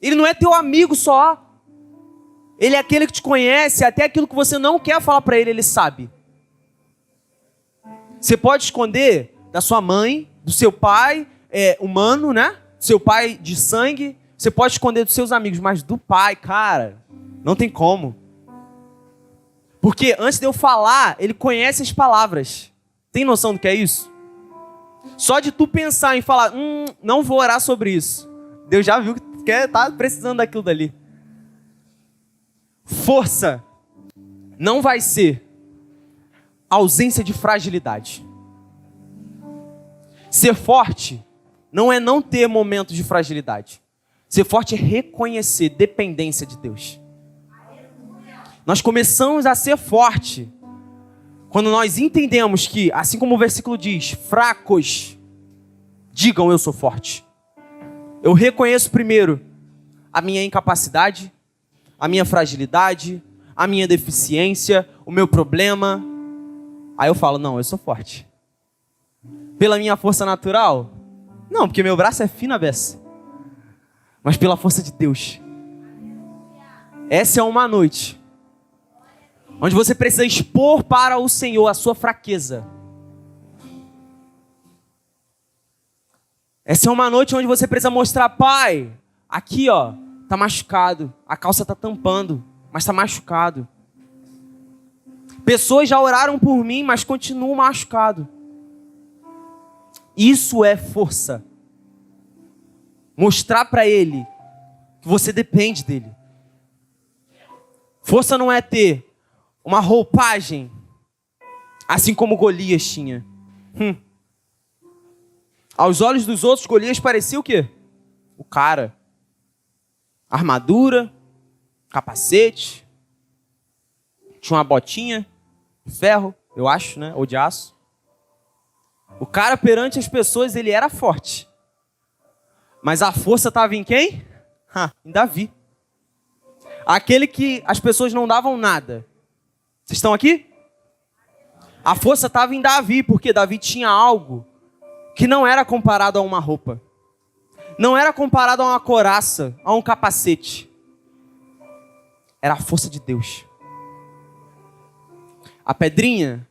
Ele não é teu amigo só. Ele é aquele que te conhece, até aquilo que você não quer falar para ele sabe. Você pode esconder da sua mãe, do seu pai humano, né? Seu pai de sangue. Você pode esconder dos seus amigos, mas do pai, cara, não tem como. Porque antes de eu falar, ele conhece as palavras. Tem noção do que é isso? Só de tu pensar em falar, não vou orar sobre isso. Deus já viu que tu tá precisando daquilo dali. Força não vai ser ausência de fragilidade. Ser forte não é não ter momentos de fragilidade. Ser forte é reconhecer dependência de Deus. Nós começamos a ser forte quando nós entendemos que, assim como o versículo diz, fracos, digam eu sou forte. Eu reconheço primeiro a minha incapacidade, a minha fragilidade, a minha deficiência, o meu problema. Aí eu falo, não, eu sou forte. Pela minha força natural? Não, porque meu braço é fino a beça. Mas pela força de Deus. Essa é uma noite onde você precisa expor para o Senhor a sua fraqueza. Essa é uma noite onde você precisa mostrar, pai, aqui ó, tá machucado, a calça tá tampando, mas tá machucado. Pessoas já oraram por mim, mas continuam machucado. Isso é força. Mostrar para ele que você depende dele. Força não é ter uma roupagem, assim como Golias tinha. Aos olhos dos outros, Golias parecia o quê? O cara. Armadura, capacete, tinha uma botinha de ferro, eu acho, né? Ou de aço. O cara perante as pessoas, ele era forte. Mas a força estava em quem? Em Davi. Aquele que as pessoas não davam nada. Vocês estão aqui? A força estava em Davi, porque Davi tinha algo que não era comparado a uma roupa. Não era comparado a uma couraça, a um capacete. Era a força de Deus. A pedrinha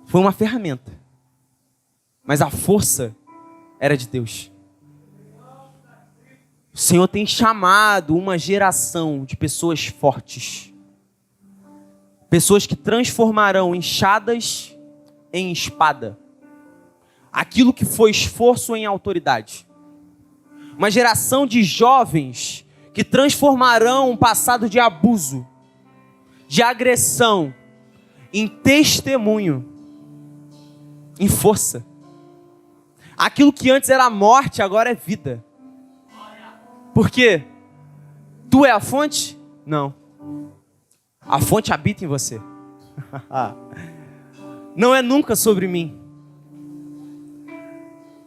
foi uma ferramenta. Mas a força era de Deus. O Senhor tem chamado uma geração de pessoas fortes. Pessoas que transformarão enxadas em espada. Aquilo que foi esforço em autoridade. Uma geração de jovens que transformarão um passado de abuso, de agressão, em testemunho, em força. Aquilo que antes era morte, agora é vida. Por quê? Tu é a fonte? Não. A fonte habita em você. Não é nunca sobre mim.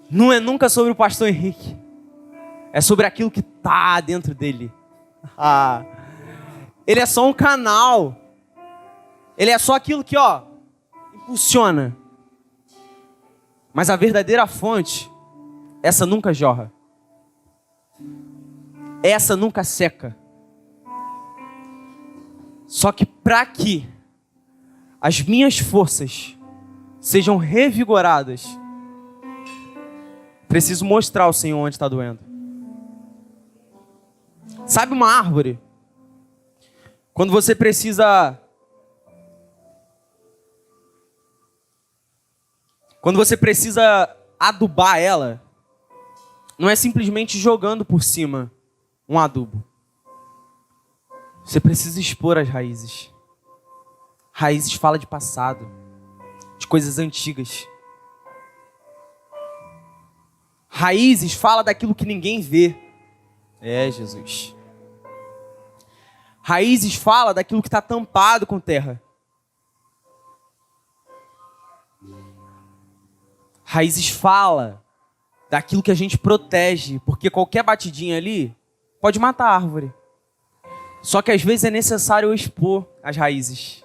Não é nunca sobre o pastor Henrique. É sobre aquilo que está dentro dele. Ele é só um canal. Ele é só aquilo que, impulsiona. Mas a verdadeira fonte, essa nunca jorra. Essa nunca seca. Só que para que as minhas forças sejam revigoradas, preciso mostrar ao Senhor onde está doendo. Sabe uma árvore? Quando você precisa adubar ela, não é simplesmente jogando por cima um adubo. Você precisa expor as raízes. Raízes fala de passado, de coisas antigas. Raízes fala daquilo que ninguém vê. Jesus. Raízes fala daquilo que está tampado com terra. Raízes fala daquilo que a gente protege, porque qualquer batidinha ali pode matar a árvore. Só que às vezes é necessário expor as raízes.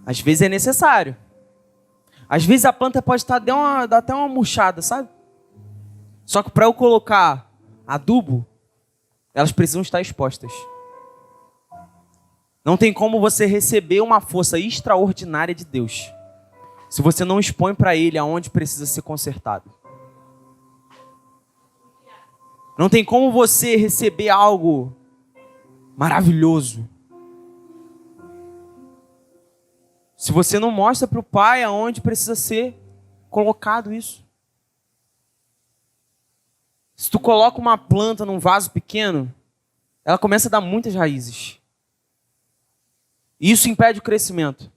Às vezes é necessário. Às vezes a planta pode dar até uma murchada, sabe? Só que para eu colocar adubo, elas precisam estar expostas. Não tem como você receber uma força extraordinária de Deus se você não expõe para Ele aonde precisa ser consertado. Não tem como você receber algo maravilhoso se você não mostra para o Pai aonde precisa ser colocado isso. Se tu coloca uma planta num vaso pequeno, ela começa a dar muitas raízes. E isso impede o crescimento.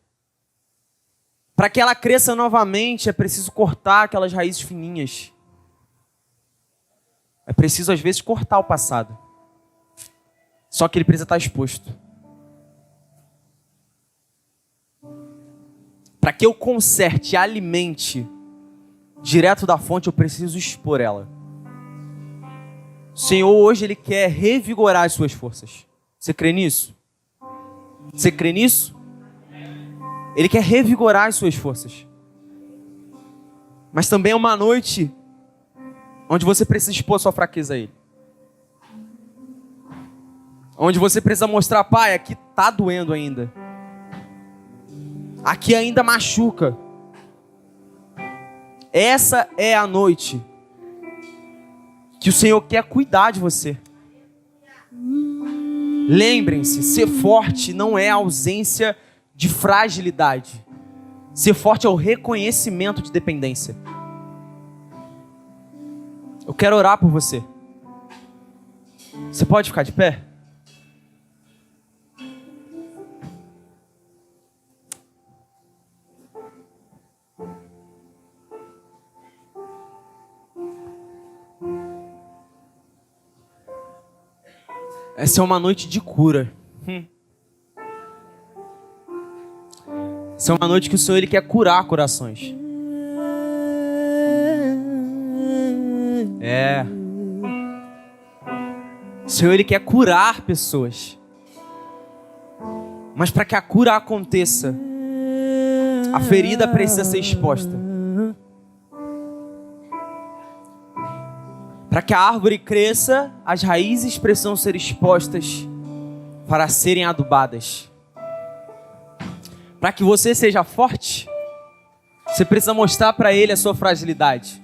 Para que ela cresça novamente, é preciso cortar aquelas raízes fininhas. É preciso, às vezes, cortar o passado. Só que ele precisa estar exposto. Para que eu conserte e alimente direto da fonte, eu preciso expor ela. O Senhor hoje Ele quer revigorar as suas forças. Você crê nisso? Você crê nisso? Ele quer revigorar as suas forças. Mas também é uma noite onde você precisa expor sua fraqueza a Ele. Onde você precisa mostrar, Pai, aqui tá doendo ainda. Aqui ainda machuca. Essa é a noite que o Senhor quer cuidar de você. Lembrem-se, ser forte não é ausência de fragilidade. Ser forte é o reconhecimento de dependência. Eu quero orar por você. Você pode ficar de pé? Essa é uma noite de cura. Essa é uma noite que o Senhor Ele quer curar corações. O Senhor Ele quer curar pessoas. Mas para que a cura aconteça, a ferida precisa ser exposta. Para que a árvore cresça, as raízes precisam ser expostas para serem adubadas. Para que você seja forte, você precisa mostrar para Ele a sua fragilidade.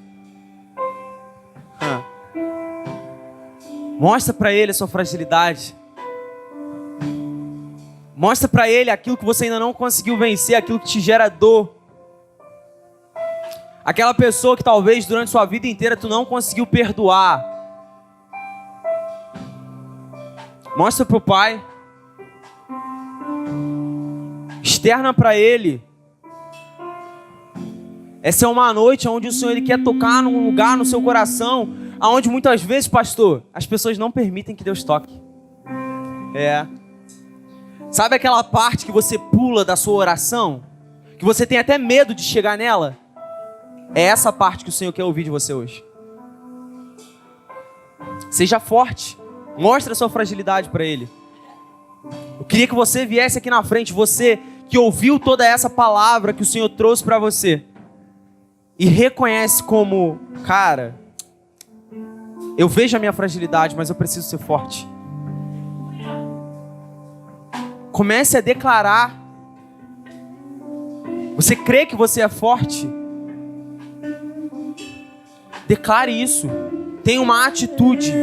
Mostra para Ele a sua fragilidade. Mostra para Ele aquilo que você ainda não conseguiu vencer, aquilo que te gera dor. Aquela pessoa que talvez durante sua vida inteira tu não conseguiu perdoar. Mostra para o Pai. Externa para Ele. Essa é uma noite onde o Senhor Ele quer tocar num lugar no seu coração, aonde muitas vezes, pastor, as pessoas não permitem que Deus toque. Sabe aquela parte que você pula da sua oração? Que você tem até medo de chegar nela? É essa parte que o Senhor quer ouvir de você hoje. Seja forte. Mostre a sua fragilidade para Ele. Eu queria que você viesse aqui na frente, você que ouviu toda essa palavra que o Senhor trouxe para você, e reconhece como, cara, eu vejo a minha fragilidade, mas eu preciso ser forte. Comece a declarar. Você crê que você é forte? Declare isso. Tenha uma atitude.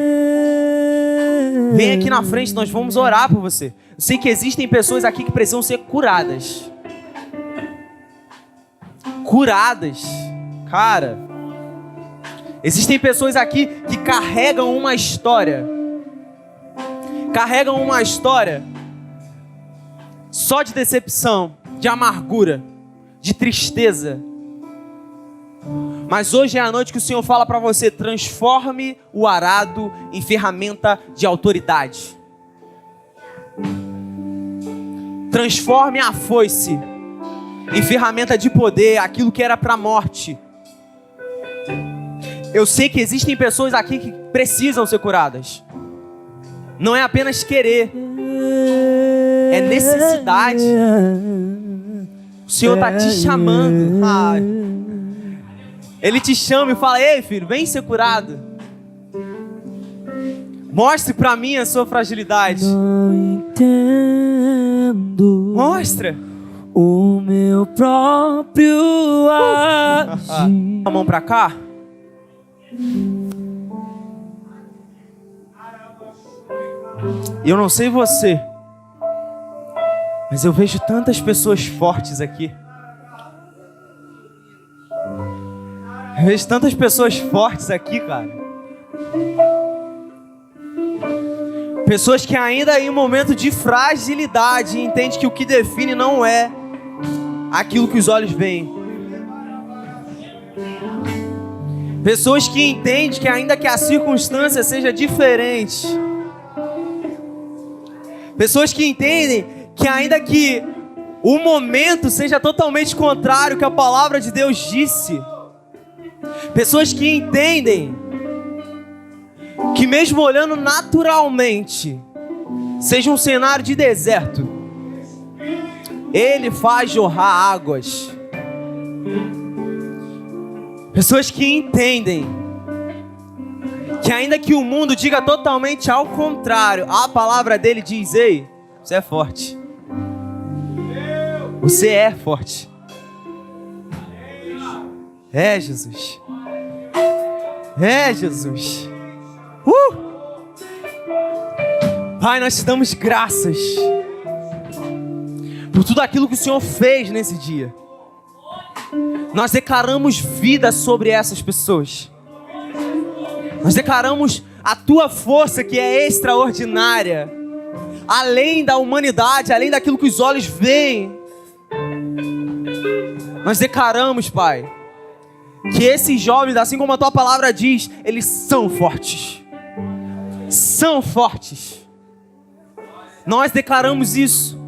Vem aqui na frente, nós vamos orar por você. Eu sei que existem pessoas aqui que precisam ser curadas. Curadas. Cara, existem pessoas aqui que carregam uma história. Carregam uma história só de decepção, de amargura, de tristeza. Mas hoje é a noite que o Senhor fala para você: transforme o arado em ferramenta de autoridade. Transforme a foice em ferramenta de poder, aquilo que era para a morte. Eu sei que existem pessoas aqui que precisam ser curadas. Não é apenas querer, é necessidade. O Senhor está te chamando. Ele te chama e fala: ei filho, vem ser curado. Mostre para mim a sua fragilidade. Não entendo. Mostra. O meu próprio agir. A mão para cá. Eu não sei você, mas eu vejo tantas pessoas fortes aqui. Eu vejo tantas pessoas fortes aqui, cara. Pessoas que ainda em um momento de fragilidade entendem que o que define não é aquilo que os olhos veem. Pessoas que entendem que ainda que a circunstância seja diferente. Pessoas que entendem que ainda que o momento seja totalmente contrário ao que a palavra de Deus disse. Pessoas que entendem que mesmo olhando naturalmente, seja um cenário de deserto, Ele faz jorrar águas. Pessoas que entendem que ainda que o mundo diga totalmente ao contrário, a palavra dele diz: ei, você é forte. Você é forte. É, Jesus. É, Jesus. Pai, nós te damos graças por tudo aquilo que o Senhor fez nesse dia. Nós declaramos vida sobre essas pessoas. Nós declaramos a tua força, que é extraordinária, além da humanidade, além daquilo que os olhos veem. Nós declaramos, Pai, que esses jovens, assim como a tua palavra diz, eles são fortes. São fortes. Nós declaramos isso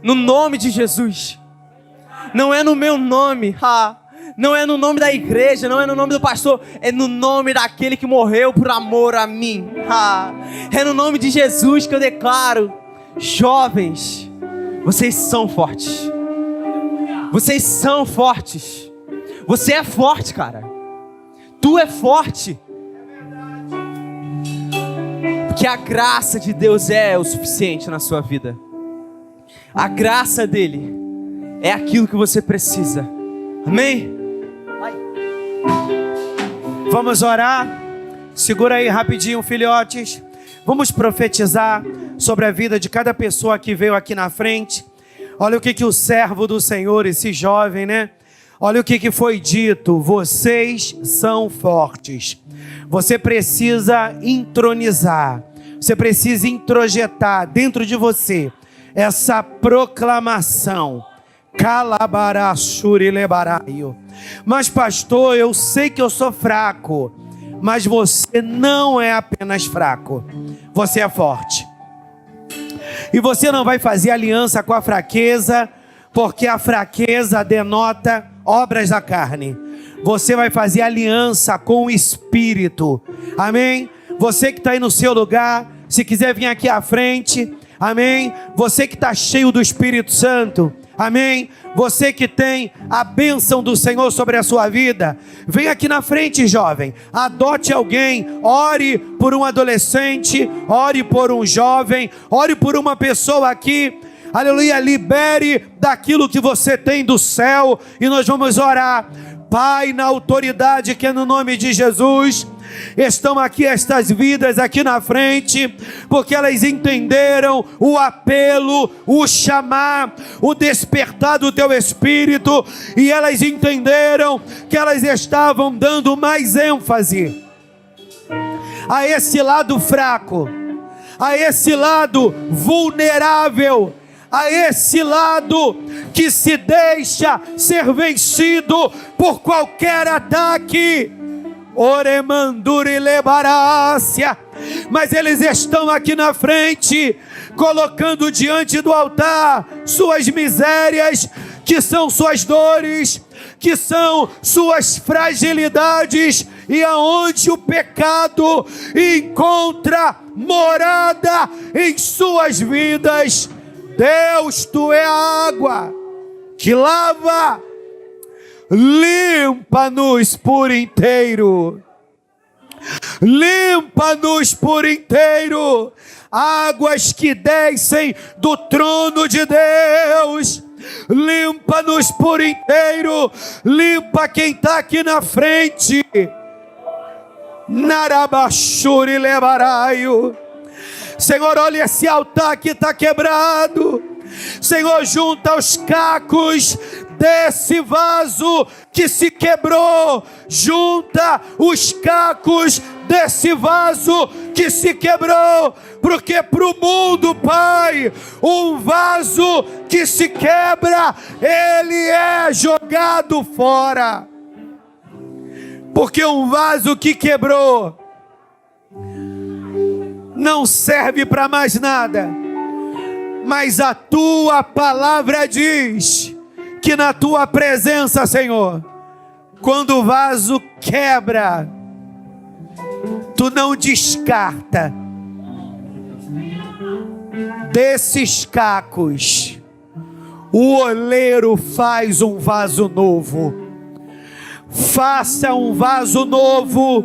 no nome de Jesus. Não é no meu nome, não é no nome da igreja, não é no nome do pastor, é no nome daquele que morreu por amor a mim. É no nome de Jesus que eu declaro: jovens, vocês são fortes. Vocês são fortes. Você é forte, cara. Tu é forte. Porque a graça de Deus é o suficiente na sua vida. A graça dele é aquilo que você precisa. Amém? Vamos orar. Segura aí rapidinho, filhotes. Vamos profetizar sobre a vida de cada pessoa que veio aqui na frente. Olha o que o servo do Senhor, esse jovem, né? Olha o que foi dito: vocês são fortes. Você precisa entronizar, você precisa introjetar dentro de você essa proclamação. Mas pastor, eu sei que eu sou fraco. Mas você não é apenas fraco, você é forte. E você não vai fazer aliança com a fraqueza, porque a fraqueza denota obras da carne. Você vai fazer aliança com o Espírito. Amém? Você que está aí no seu lugar, se quiser vir aqui à frente. Amém? Você que está cheio do Espírito Santo. Amém? Você que tem a bênção do Senhor sobre a sua vida, vem aqui na frente, jovem. Adote alguém, ore por um adolescente, ore por um jovem, ore por uma pessoa aqui. Aleluia, libere daquilo que você tem do céu e nós vamos orar. Pai, na autoridade que é no nome de Jesus, estão aqui estas vidas aqui na frente, porque elas entenderam o apelo, o chamar, o despertar do teu Espírito, e elas entenderam que elas estavam dando mais ênfase a esse lado fraco, a esse lado vulnerável, a esse lado que se deixa ser vencido por qualquer ataque. Oremanduri lebarácia. Mas eles estão aqui na frente, colocando diante do altar suas misérias, que são suas dores, que são suas fragilidades, e aonde o pecado encontra morada em suas vidas. Deus, tu é a água que lava, limpa-nos por inteiro. Limpa-nos por inteiro. Águas que descem do trono de Deus. Limpa-nos por inteiro. Limpa quem está aqui na frente. Narabashuri levaraio. Senhor, olha esse altar que está quebrado. Senhor, junta os cacos desse vaso que se quebrou. Junta os cacos desse vaso que se quebrou. Porque para o mundo, Pai, um vaso que se quebra, ele é jogado fora. Porque um vaso que quebrou não serve para mais nada. Mas a tua palavra diz que na tua presença, Senhor, quando o vaso quebra, tu não descarta desses cacos. O oleiro faz um vaso novo. Faça um vaso novo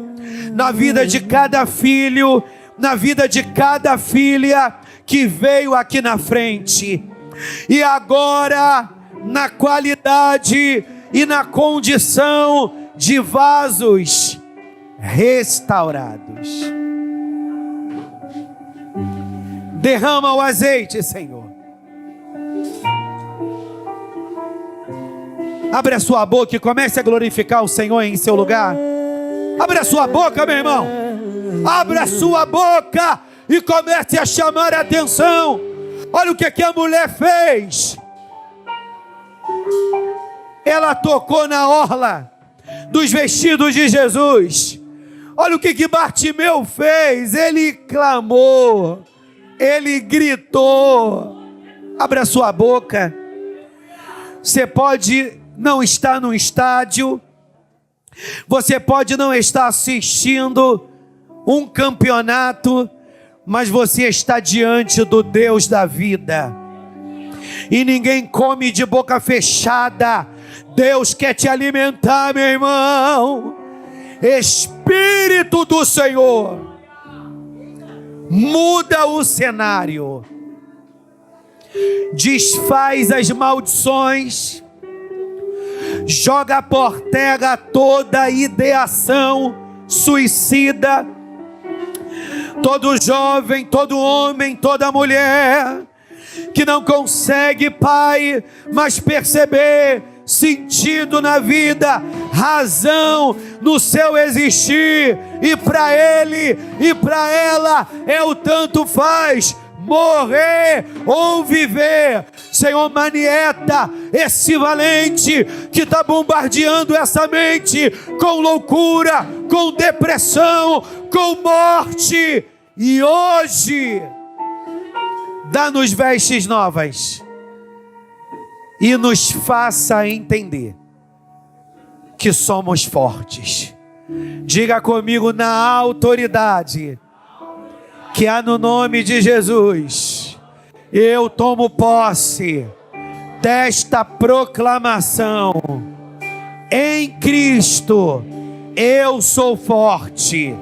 na vida de cada filho, na vida de cada filha que veio aqui na frente. E agora, na qualidade e na condição de vasos restaurados. Derrama o azeite, Senhor. Abre a sua boca e comece a glorificar o Senhor em seu lugar. Abre a sua boca, meu irmão. Abre a sua boca e comece a chamar a atenção. Olha o que a mulher fez. Ela tocou na orla dos vestidos de Jesus. Olha o que Bartimeu fez. Ele clamou. Ele gritou. Abre a sua boca. Você pode não estar no estádio. Você pode não estar assistindo um campeonato, mas você está diante do Deus da vida. E ninguém come de boca fechada. Deus quer te alimentar, meu irmão. Espírito do Senhor muda o cenário, desfaz as maldições, joga por terra toda ideação suicida. Todo jovem, todo homem, toda mulher que não consegue, Pai, mas perceber sentido na vida, razão no seu existir, e para ele e para ela é o tanto faz, morrer ou viver. Senhor, manieta esse valente que está bombardeando essa mente com loucura, com depressão, com morte. E hoje dá-nos vestes novas e nos faça entender que somos fortes. Diga comigo: na autoridade que há no nome de Jesus, eu tomo posse desta proclamação. Em Cristo eu sou forte.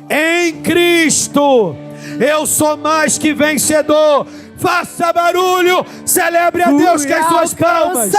Em Cristo eu sou mais que vencedor. Faça barulho, celebre a Deus com as suas palmas.